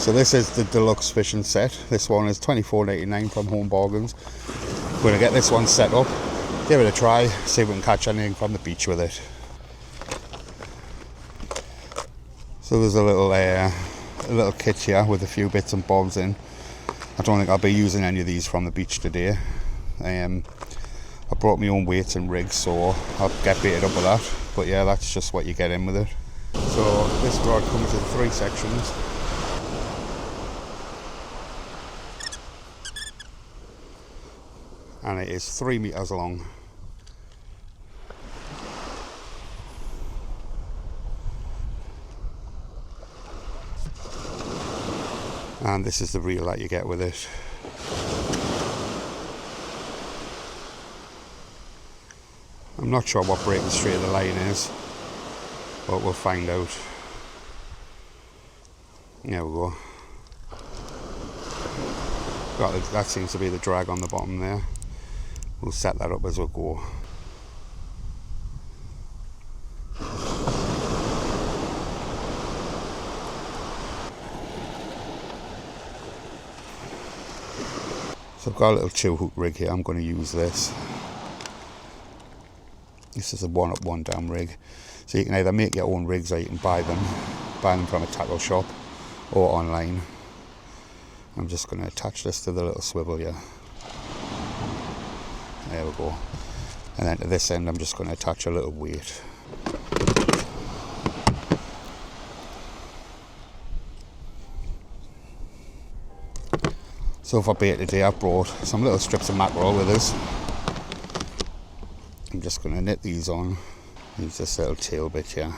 So this is the deluxe fishing set. This one is $24.99 from Home Bargains. We're going to get this one set up, give it a try, see if we can catch anything from the beach with it. So there's a little kit here with a few bits and bobs in. I don't think I'll be using any of these from the beach today. I brought my own weights and rigs, so I'll get baited up with that. But yeah, that's just what you get in with it. So this rod comes in 3 sections. And it is 3 meters long. And this is the reel that you get with it. I'm not sure what breaking straight the line is, but we'll find out. There we go. That seems to be the drag on the bottom there. We'll set that up as we go. So I've got a little chew hook rig here. I'm going to use this. This is a 1 up 1 down rig. So you can either make your own rigs or you can buy them from a tackle shop or online. I'm just going to attach this to the little swivel here. There we go. And then to this end I'm just going to attach a little weight. So for bait today I've brought some little strips of mackerel with us. I'm just going to knit these on. Use this little tail bit here.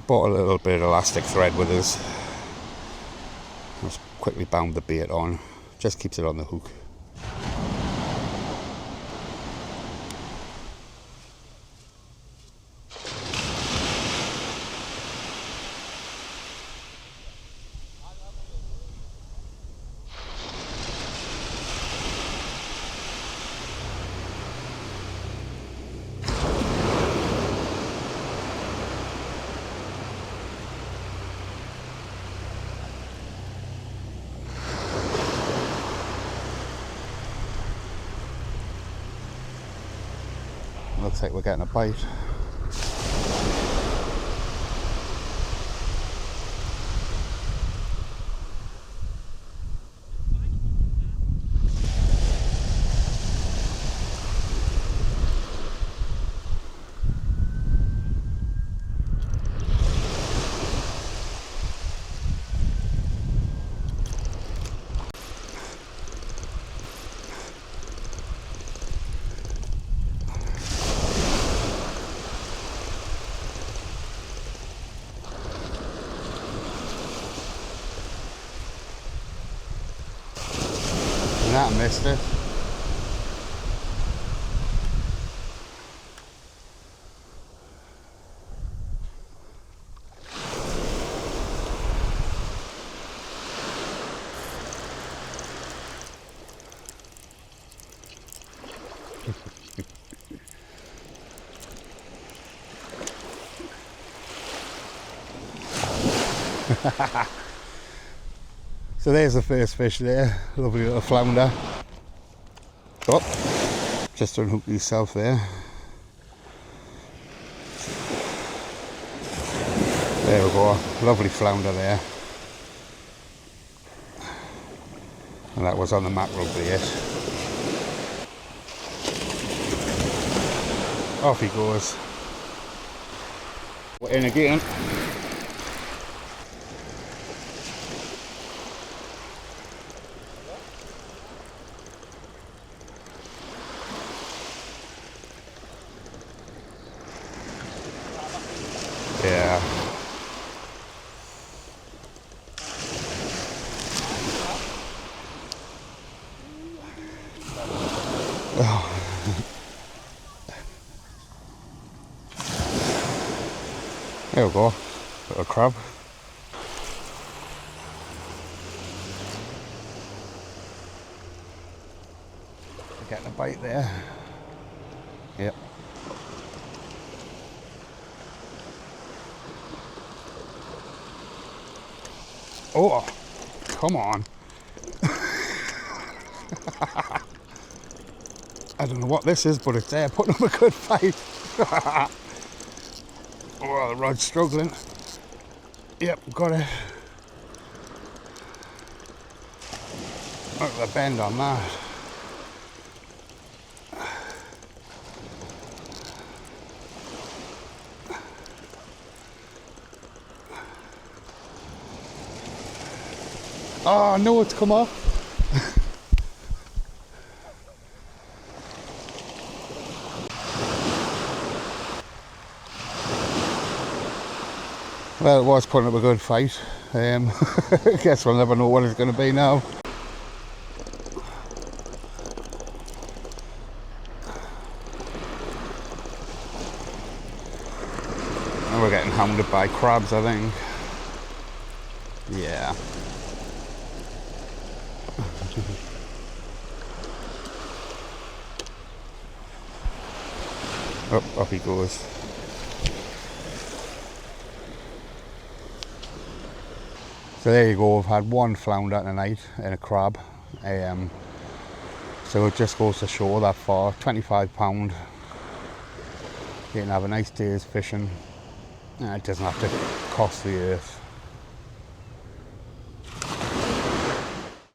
Bought a little bit of elastic thread with us. Just quickly bound the bait on. Just keeps it on the hook. Looks like we're getting a bite. Nah, I missed it. So there's the first fish there, lovely little flounder. Oh, just unhook yourself there. There we go, lovely flounder there. And that was on the mackerel bait. Off he goes. We're in again. Yeah. Oh. There we go. Little crab. getting a bite there. Yep. Oh, come on. I don't know what this is, but it's there putting up a good fight. Oh, the rod's struggling. Yep, got it. Look at the bend on that. Oh no, it's come off. Well, it was putting up a good fight. I guess we'll never know what it's going to be now. And we're getting hounded by crabs, I think. Yeah. Up he goes. So there you go, I've had one flounder tonight and a crab. So it just goes to show that for £25 you can have a nice day's fishing. It doesn't have to cost the earth.